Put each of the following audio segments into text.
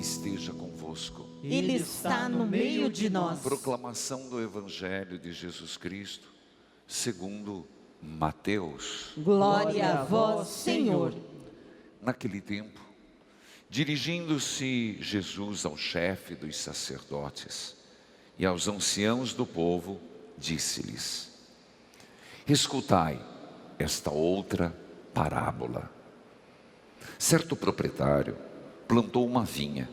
esteja convosco. Ele está no meio de nós. Proclamação do Evangelho de Jesus Cristo, segundo Mateus. Glória a vós, Senhor. Naquele tempo, dirigindo-se Jesus ao chefe dos sacerdotes e aos anciãos do povo, disse-lhes: escutai esta outra parábola. Certo proprietário plantou uma vinha,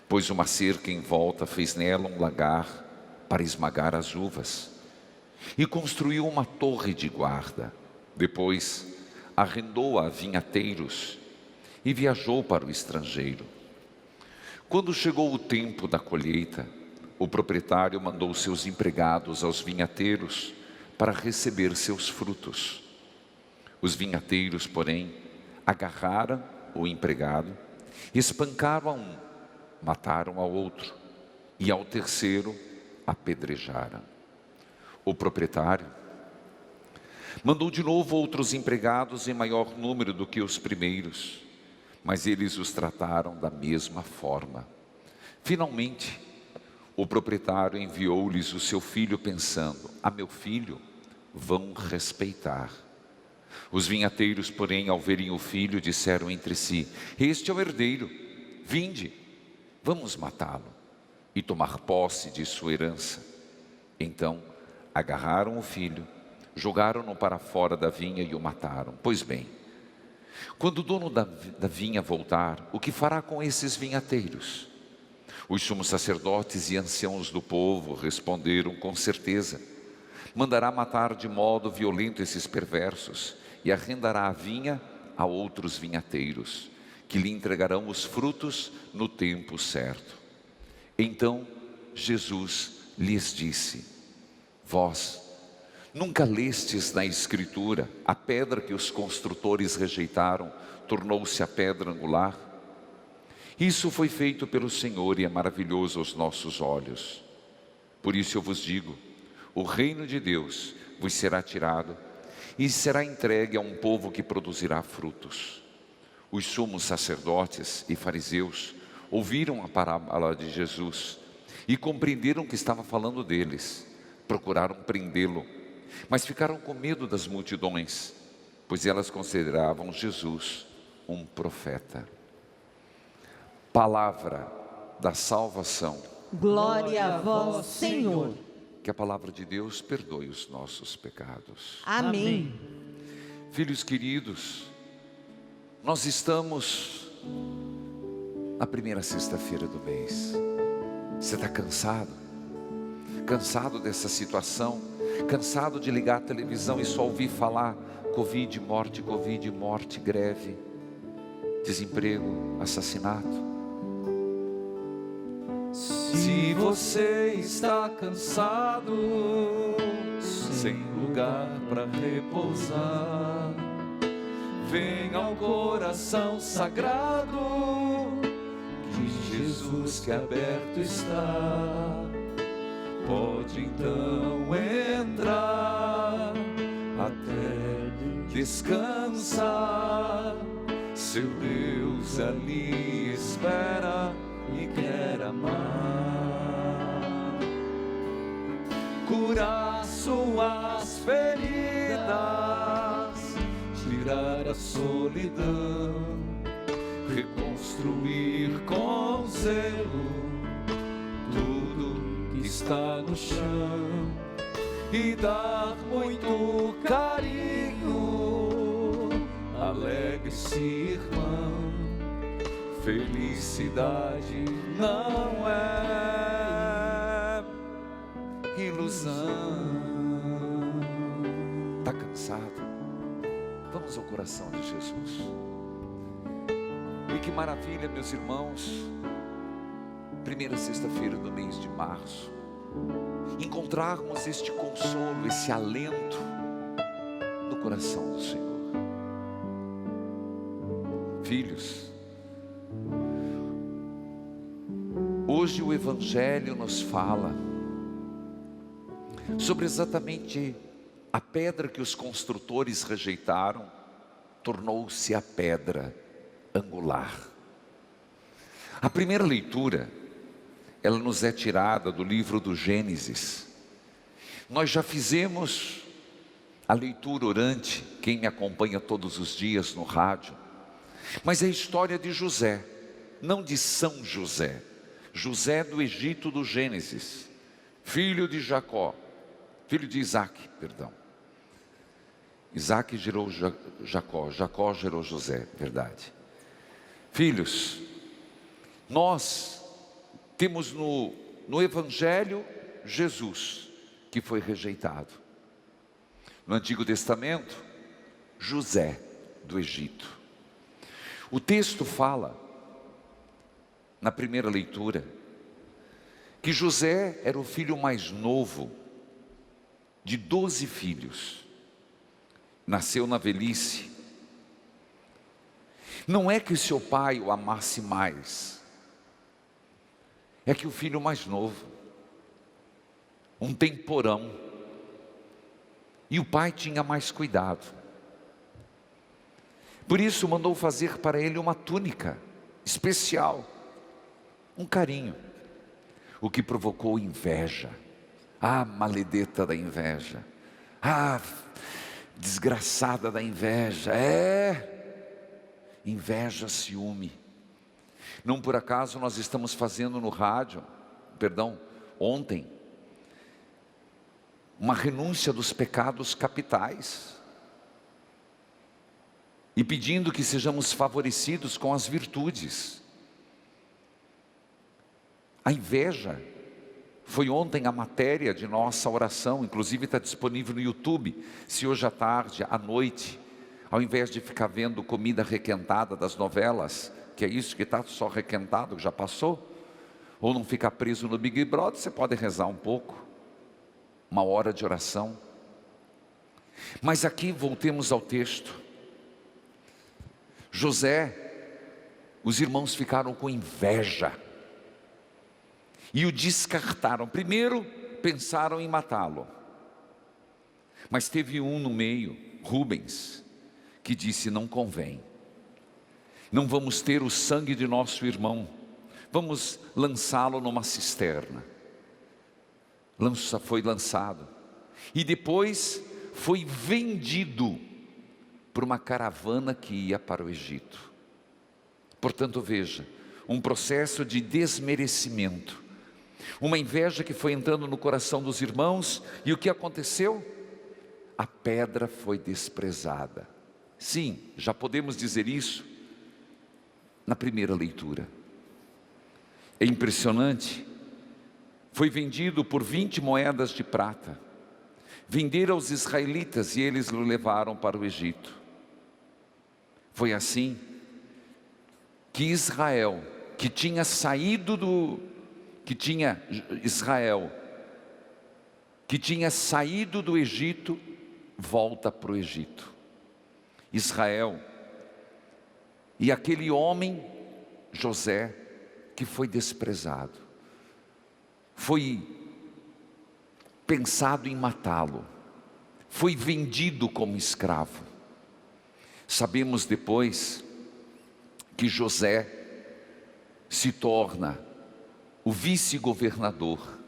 pôs uma cerca em volta, fez nela um lagar para esmagar as uvas e construiu uma torre de guarda. Depois arrendou-a a vinhateiros e viajou para o estrangeiro. Quando chegou o tempo da colheita, o proprietário mandou seus empregados aos vinhateiros para receber seus frutos. Os vinhateiros, porém, agarraram o empregado, espancaram a um, mataram ao outro e ao terceiro apedrejaram. O proprietário mandou de novo outros empregados em maior número do que os primeiros, mas eles os trataram da mesma forma. Finalmente, o proprietário enviou-lhes o seu filho pensando: a meu filho vão respeitar. Os vinhateiros, porém, ao verem o filho, disseram entre si: este é o herdeiro, vinde, vamos matá-lo e tomar posse de sua herança. Então agarraram o filho, jogaram-no para fora da vinha e o mataram. Pois bem, quando o dono da vinha voltar, o que fará com esses vinhateiros? Os sumos sacerdotes e anciãos do povo responderam: com certeza, mandará matar de modo violento esses perversos e arrendará a vinha a outros vinhateiros, que lhe entregarão os frutos no tempo certo. Então Jesus lhes disse: vós nunca lestes na Escritura: a pedra que os construtores rejeitaram tornou-se a pedra angular? Isso foi feito pelo Senhor e é maravilhoso aos nossos olhos. Por isso eu vos digo: o reino de Deus vos será tirado e será entregue a um povo que produzirá frutos. Os sumos sacerdotes e fariseus ouviram a parábola de Jesus e compreenderam que estava falando deles. Procuraram prendê-lo, mas ficaram com medo das multidões, pois elas consideravam Jesus um profeta. Palavra da salvação. Glória a vós, Senhor. Que a palavra de Deus perdoe os nossos pecados. Amém. Filhos queridos, nós estamos na primeira sexta-feira do mês. Você está cansado? Cansado dessa situação? Cansado de ligar a televisão e só ouvir falar Covid, morte, greve, desemprego, assassinato? Se você está cansado, sem lugar para repousar, vem ao coração sagrado de Jesus que aberto está. Pode então entrar até descansar. Seu Deus ali espera e quer amar, curar suas feridas, tirar a solidão, reconstruir com zelo tudo que está no chão e dar muito carinho. Alegre-se, irmão, felicidade não é ilusão. Está cansado? Vamos ao coração de Jesus. E que maravilha, meus irmãos, primeira sexta-feira do mês de março, encontrarmos este consolo, esse alento no coração do Senhor. Filhos, hoje o Evangelho nos fala sobre exatamente a pedra que os construtores rejeitaram, tornou-se a pedra angular. A primeira leitura, ela nos é tirada do livro do Gênesis. Nós já fizemos a leitura orante, quem me acompanha todos os dias no rádio, mas é a história de José, não de São José, José do Egito do Gênesis, filho de Jacó, filho de Isaac, perdão. Isaac gerou Jacó, Jacó gerou José, verdade. Filhos, nós temos no Evangelho Jesus, que foi rejeitado. No Antigo Testamento, José do Egito. O texto fala, na primeira leitura, que José era o filho mais novo de 12 filhos. Nasceu na velhice. Não é que o seu pai o amasse mais, é que o filho mais novo, um temporão, e o pai tinha mais cuidado. Por isso mandou fazer para ele uma túnica especial, um carinho, o que provocou inveja. Ah, maledeta da inveja, ah, desgraçada da inveja, inveja, ciúme. Não por acaso nós estamos fazendo no rádio, ontem, uma renúncia dos pecados capitais, e pedindo que sejamos favorecidos com as virtudes. A inveja foi ontem a matéria de nossa oração, inclusive está disponível no YouTube. Se hoje à tarde, à noite, ao invés de ficar vendo comida requentada das novelas, que é isso que está só requentado, que já passou, ou não ficar preso no Big Brother, você pode rezar um pouco, uma hora de oração. Mas aqui voltemos ao texto. José, os irmãos ficaram com inveja e o descartaram. Primeiro pensaram em matá-lo, mas teve um no meio, Rubens, que disse: não convém, não vamos ter o sangue de nosso irmão, vamos lançá-lo numa cisterna. Foi lançado, e depois foi vendido por uma caravana que ia para o Egito. Portanto, veja, um processo de desmerecimento, uma inveja que foi entrando no coração dos irmãos, e o que aconteceu? A pedra foi desprezada. Sim, já podemos dizer isso na primeira leitura. É impressionante. Foi vendido por 20 moedas de prata. Venderam aos israelitas e eles o levaram para o Egito. Foi assim que Israel, que tinha saído do Egito, volta para o Egito. Israel e aquele homem, José, que foi desprezado, foi pensado em matá-lo, foi vendido como escravo. Sabemos depois que José se torna o vice-governador,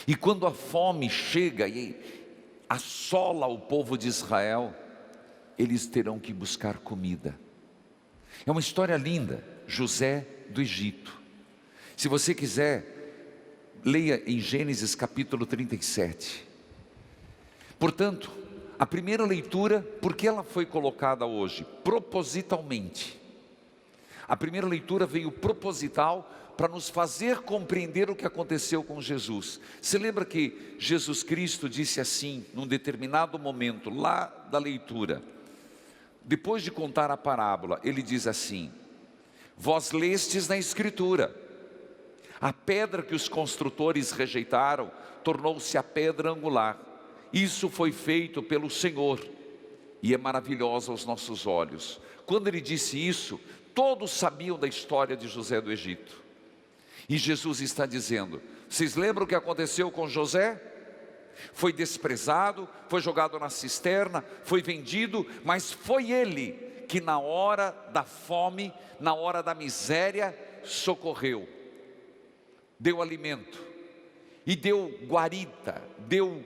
e quando a fome chega e assola o povo de Israel, eles terão que buscar comida. É uma história linda, José do Egito. Se você quiser, leia em Gênesis capítulo 37. Portanto, a primeira leitura, por que ela foi colocada hoje? Propositalmente. A primeira leitura veio proposital para nos fazer compreender o que aconteceu com Jesus. Você lembra que Jesus Cristo disse assim, num determinado momento, lá da leitura, depois de contar a parábola, ele diz assim: vós lestes na Escritura, a pedra que os construtores rejeitaram, tornou-se a pedra angular. Isso foi feito pelo Senhor, e é maravilhoso aos nossos olhos. Quando ele disse isso, todos sabiam da história de José do Egito. E Jesus está dizendo: vocês lembram o que aconteceu com José? Foi desprezado, foi jogado na cisterna, foi vendido, mas foi ele que na hora da fome, na hora da miséria, socorreu, deu alimento, e deu guarita, deu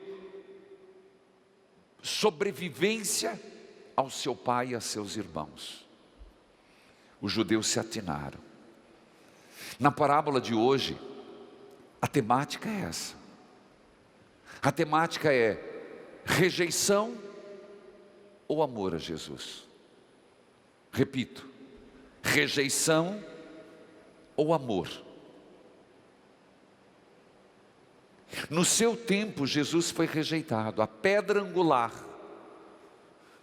sobrevivência ao seu pai e a seus irmãos. Os judeus se atinaram. Na parábola de hoje, a temática é essa. A temática é rejeição ou amor a Jesus. Repito, rejeição ou amor. No seu tempo, Jesus foi rejeitado, a pedra angular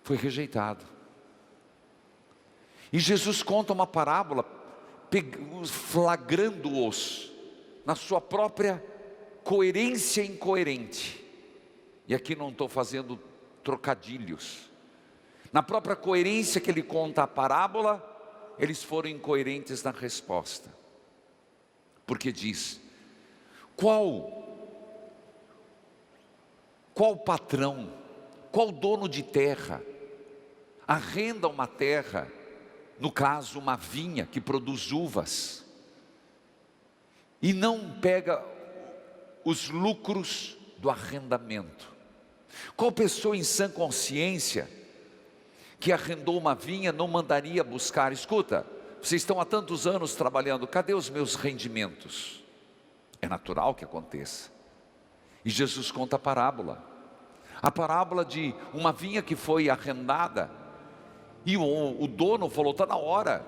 foi rejeitado. E Jesus conta uma parábola, flagrando-os na sua própria coerência incoerente. E aqui não estou fazendo trocadilhos. Na própria coerência que ele conta a parábola, eles foram incoerentes na resposta. Porque diz: qual patrão, qual dono de terra arrenda uma terra, no caso uma vinha que produz uvas, e não pega os lucros do arrendamento? Qual pessoa em sã consciência que arrendou uma vinha não mandaria buscar: escuta, vocês estão há tantos anos trabalhando, cadê os meus rendimentos? É natural que aconteça. E Jesus conta a parábola de uma vinha que foi arrendada, e o dono falou: está na hora,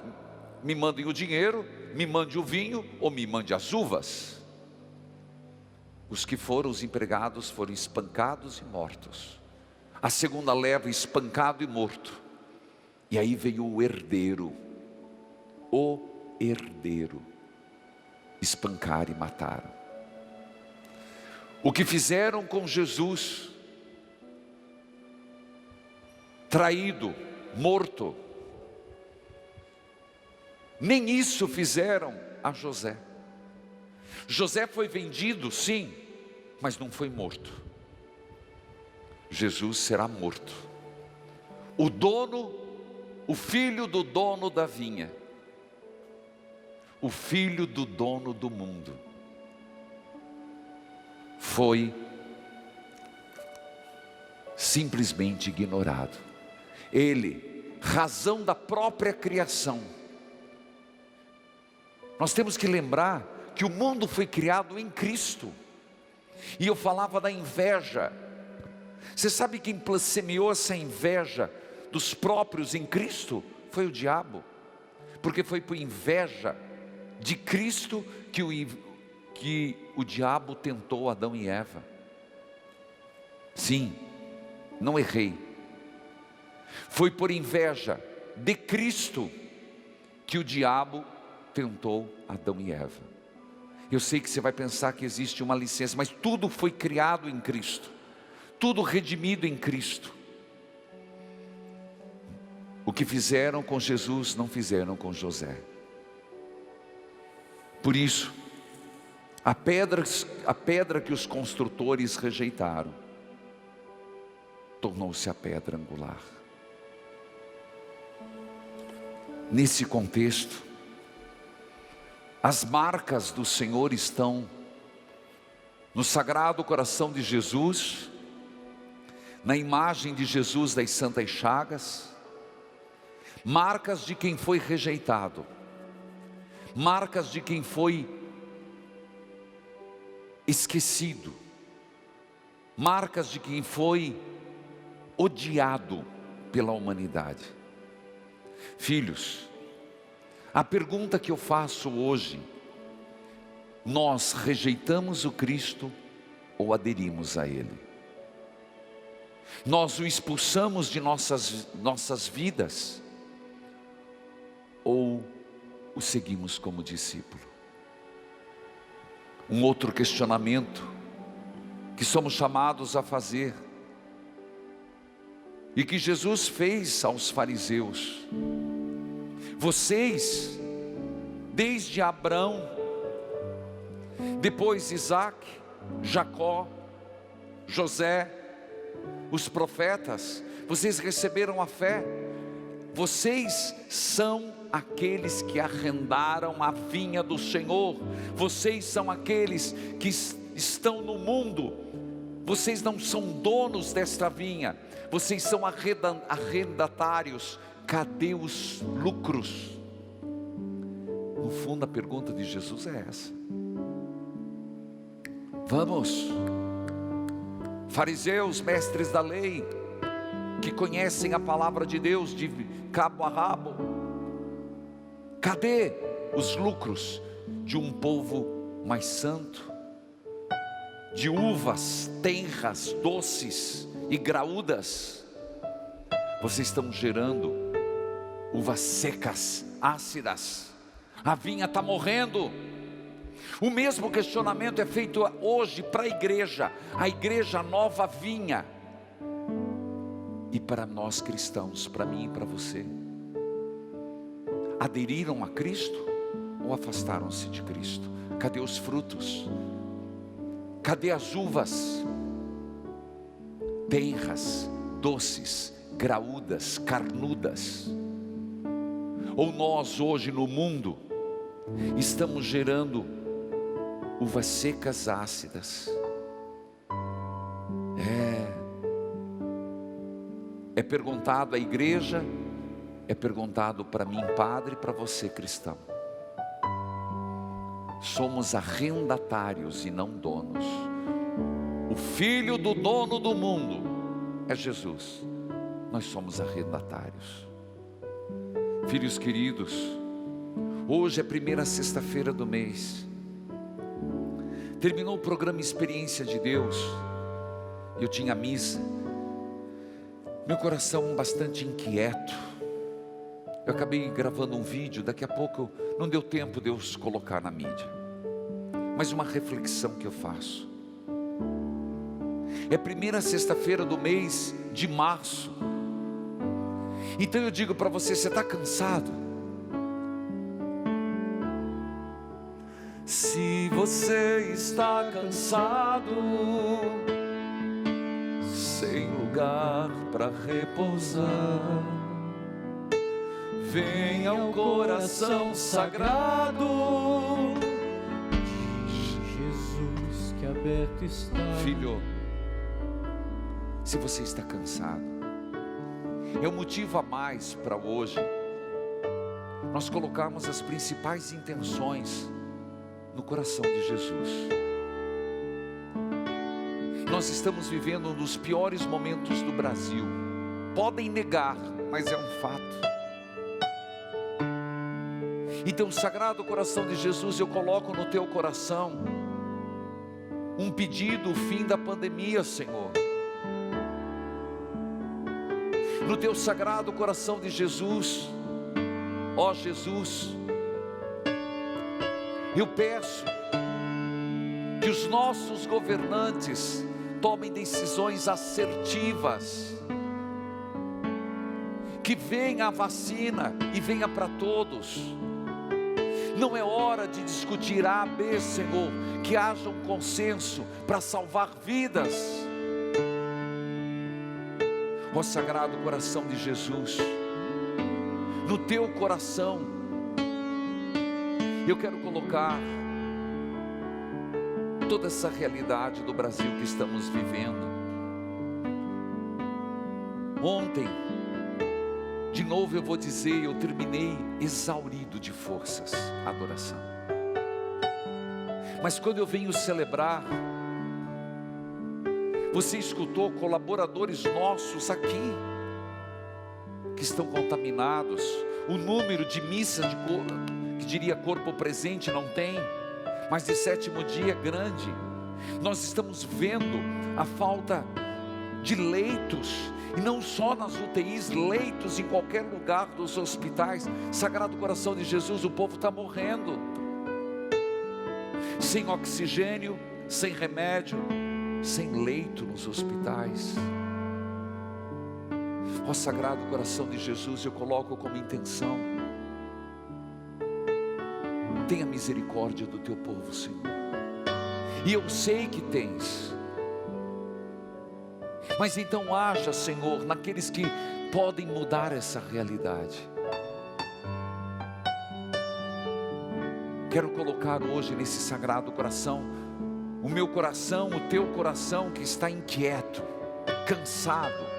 me mandem o dinheiro, me mande o vinho, ou me mande as uvas. Os que foram os empregados foram espancados e mortos. A segunda leva, espancado e morto. E aí veio o herdeiro, espancar e mataram. O que fizeram com Jesus, traído, morto, nem isso fizeram a José. José foi vendido, sim, mas não foi morto. Jesus será morto. O filho do dono da vinha, o filho do dono do mundo, foi simplesmente ignorado. Ele, razão da própria criação. Nós temos que lembrar que o mundo foi criado em Cristo. E eu falava da inveja. Você sabe quem semeou essa inveja dos próprios em Cristo? Foi o diabo. Porque foi por inveja de Cristo que o diabo tentou Adão e Eva. Sim, não errei. Foi por inveja de Cristo que o diabo tentou Adão e Eva. Eu sei que você vai pensar que existe uma licença, mas tudo foi criado em Cristo, tudo redimido em Cristo. O que fizeram com Jesus não fizeram com José. Por isso, a pedra que os construtores rejeitaram tornou-se a pedra angular. Nesse contexto, as marcas do Senhor estão no Sagrado Coração de Jesus, na imagem de Jesus das Santas Chagas, marcas de quem foi rejeitado, marcas de quem foi esquecido, marcas de quem foi odiado pela humanidade. Filhos, a pergunta que eu faço hoje: nós rejeitamos o Cristo ou aderimos a Ele? Nós o expulsamos de nossas vidas ou o seguimos como discípulo? Um outro questionamento que somos chamados a fazer, e que Jesus fez aos fariseus: vocês, desde Abraão, depois Isaac, Jacó, José, os profetas, vocês receberam a fé, vocês são aqueles que arrendaram a vinha do Senhor, vocês são aqueles que estão no mundo, vocês não são donos desta vinha, vocês são arrendatários. Cadê os lucros? No fundo, a pergunta de Jesus é essa. Vamos, fariseus, mestres da lei, que conhecem a palavra de Deus de cabo a rabo, cadê os lucros de um povo mais santo, de uvas tenras, doces e graúdas? Vocês estão gerando uvas secas, ácidas, a vinha está morrendo. O mesmo questionamento é feito hoje para a igreja nova vinha, e para nós cristãos, para mim e para você. Aderiram a Cristo ou afastaram-se de Cristo? Cadê os frutos? Cadê as uvas tenras, doces, graúdas, carnudas? Ou nós hoje no mundo estamos gerando uvas secas, ácidas? É perguntado à igreja, é perguntado para mim, padre, para você, cristão. Somos arrendatários e não donos. O filho do dono do mundo é Jesus. Nós somos arrendatários. Filhos queridos, hoje é a primeira sexta-feira do mês. Terminou o programa Experiência de Deus. Eu tinha missa. Meu coração bastante inquieto. Eu acabei gravando um vídeo, daqui a pouco não deu tempo de eu colocar na mídia. Mas uma reflexão que eu faço. É a primeira sexta-feira do mês de março. Então eu digo para você, você está cansado? Se você está cansado, sem lugar para repousar, venha ao coração sagrado. Jesus, que aberto está. Filho, se você está cansado, é um motivo a mais para hoje nós colocarmos as principais intenções no coração de Jesus. Nós estamos vivendo um dos piores momentos do Brasil. Podem negar, mas é um fato. Então, o Sagrado Coração de Jesus, eu coloco no teu coração um pedido, o fim da pandemia, Senhor. No teu Sagrado Coração de Jesus, ó Jesus, eu peço que os nossos governantes tomem decisões assertivas, que venha a vacina e venha para todos. Não é hora de discutir A, B, Senhor, que haja um consenso para salvar vidas. Ó Sagrado Coração de Jesus, no teu coração, eu quero colocar toda essa realidade do Brasil que estamos vivendo. Ontem, de novo eu vou dizer, eu terminei exaurido de forças a adoração. Mas quando eu venho celebrar, você escutou colaboradores nossos aqui, que estão contaminados. O número de missas que diria corpo presente não tem, mas de sétimo dia é grande. Nós estamos vendo a falta de leitos, e não só nas UTIs, leitos em qualquer lugar dos hospitais. Sagrado Coração de Jesus, o povo está morrendo, sem oxigênio, sem remédio, sem leito nos hospitais. Ó Sagrado Coração de Jesus, eu coloco como intenção, tenha misericórdia do teu povo, Senhor. E eu sei que tens, mas então haja, Senhor, naqueles que podem mudar essa realidade. Quero colocar hoje nesse sagrado coração, o meu coração, o teu coração que está inquieto, cansado,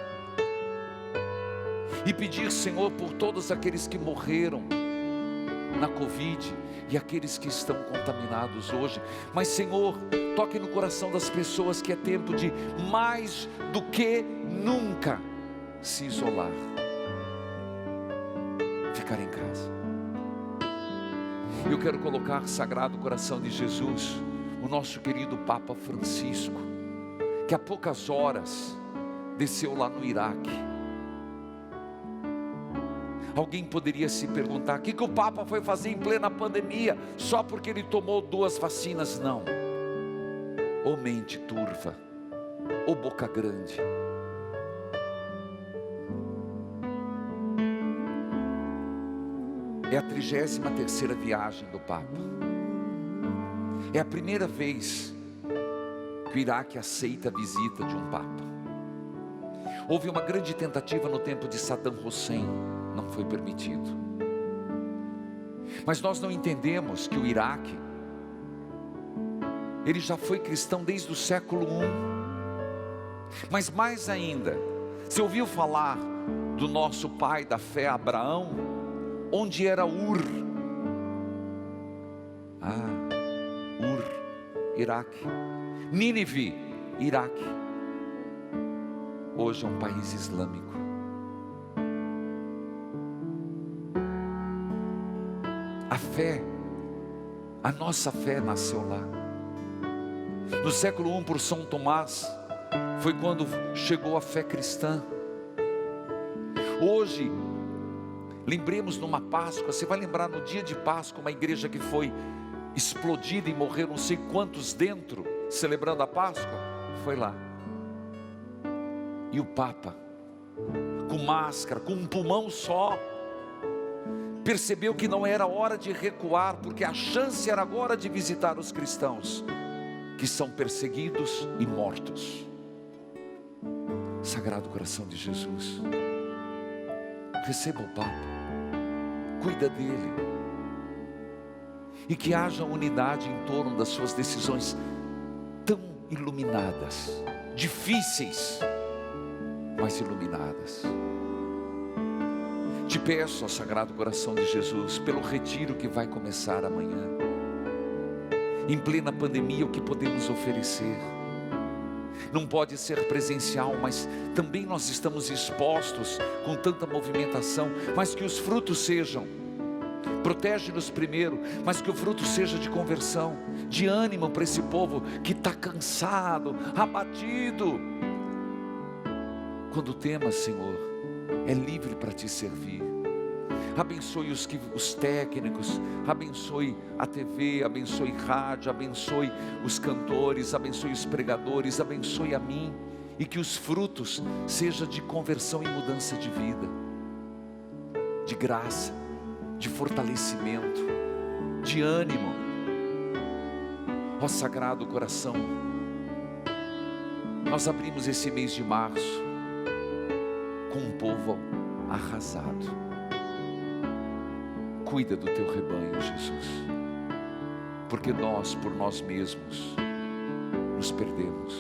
e pedir, Senhor, por todos aqueles que morreram na Covid e aqueles que estão contaminados hoje. Mas, Senhor, toque no coração das pessoas que é tempo de mais do que nunca se isolar, ficar em casa. Eu quero colocar Sagrado Coração de Jesus, o nosso querido Papa Francisco, que há poucas horas desceu lá no Iraque. Alguém poderia se perguntar: o que o Papa foi fazer em plena pandemia, só porque ele tomou 2 vacinas? Não. Ou mente turva, ou boca grande. É a 33ª viagem do Papa. É a primeira vez que o Iraque aceita a visita de um Papa. Houve uma grande tentativa no tempo de Saddam Hussein, não foi permitido. Mas nós não entendemos que o Iraque, ele já foi cristão desde o século I. Mas mais ainda, você ouviu falar do nosso pai da fé, Abraão? Onde era Ur? Ur, Iraque. Nínive, Iraque. Hoje é um país islâmico. A fé, a nossa fé nasceu lá. No século I, por São Tomás, foi quando chegou a fé cristã. Hoje, lembremos numa Páscoa, você vai lembrar no dia de Páscoa, uma igreja que foi explodida e morreram não sei quantos dentro, celebrando a Páscoa, foi lá. E o Papa, com máscara, com um pulmão só, percebeu que não era hora de recuar, porque a chance era agora de visitar os cristãos, que são perseguidos e mortos. Sagrado Coração de Jesus, receba o Papa, cuida dele, e que haja unidade em torno das suas decisões tão iluminadas, difíceis, mas iluminadas. Te peço, ó Sagrado Coração de Jesus, pelo retiro que vai começar amanhã, em plena pandemia, o que podemos oferecer? Não pode ser presencial, mas também nós estamos expostos com tanta movimentação, mas que os frutos sejam, protege-nos primeiro, mas que o fruto seja de conversão, de ânimo para esse povo que está cansado, abatido. Quando temas, Senhor, é livre para te servir. Abençoe os técnicos, abençoe a TV, abençoe rádio, abençoe os cantores, abençoe os pregadores, abençoe a mim, e que os frutos sejam de conversão e mudança de vida, de graça, de fortalecimento, de ânimo. Ó Sagrado Coração, nós abrimos esse mês de março com um povo arrasado. Cuida do teu rebanho, Jesus, porque nós, por nós mesmos, nos perdemos.